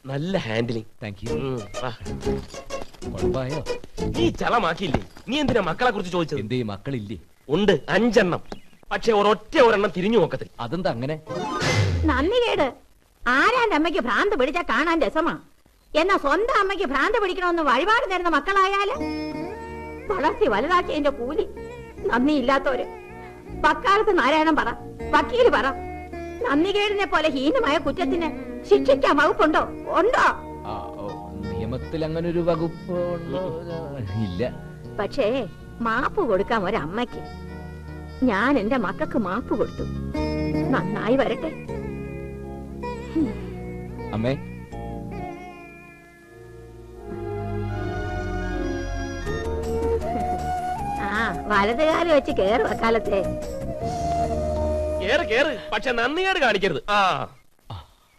നല്ല handling. Thank you. നീ ചളമാക്കിയില്ലേ? നീ എന്തിനാ മക്കളെ കുറിച്ച് ചോദിച്ചത്? എന്തേ മക്കളില്ലേ? ഉണ്ട്, 5 എണ്ണം. പക്ഷെ ഒരെണ്ണം തിരിഞ്ഞു നോക്കത്തില്ല. അതെന്താ അങ്ങനെ? നന്ദി കേട്. ആരാന്റെ അമ്മയ്ക്ക് ഭ്രാന്ത് പിടിച്ചാ കാണാൻ രസമാ. എന്നാ സ്വന്തം അമ്മയ്ക്ക് ഭ്രാന്ത് പിടിക്കണമെന്ന് വഴിപാട് നേരുന്ന മക്കളായാല് വളർത്തി വലുതാക്കിയതിന്റെ കൂലി. നന്ദി ഇല്ലാത്തവര്. പക്കാലത്ത് നാരായണൻ പറ, വക്കീല് പറ, നന്ദികേടിനെ പോലെ ഹീനമായ കുറ്റത്തിന് ശിക്ഷിക്കാൻ വകുപ്പുണ്ടോ? ഉണ്ടോ? നിയമത്തിൽ അങ്ങനെ ഒരു വകുപ്പ് ഇല്ല. പക്ഷേ മാപ്പ് കൊടുക്കാൻ ഒരമ്മയ്ക്ക് ഞാൻ എന്റെ മക്കൾക്ക് മാപ്പ് കൊടുത്തു. നന്നായി വരട്ടെ. അമ്മേ, വലതുകാലം വെച്ച് കേറ് വക്കാലത്തെ. കേറ്, പക്ഷെ നന്ദികേട് കാണിക്കരുത്.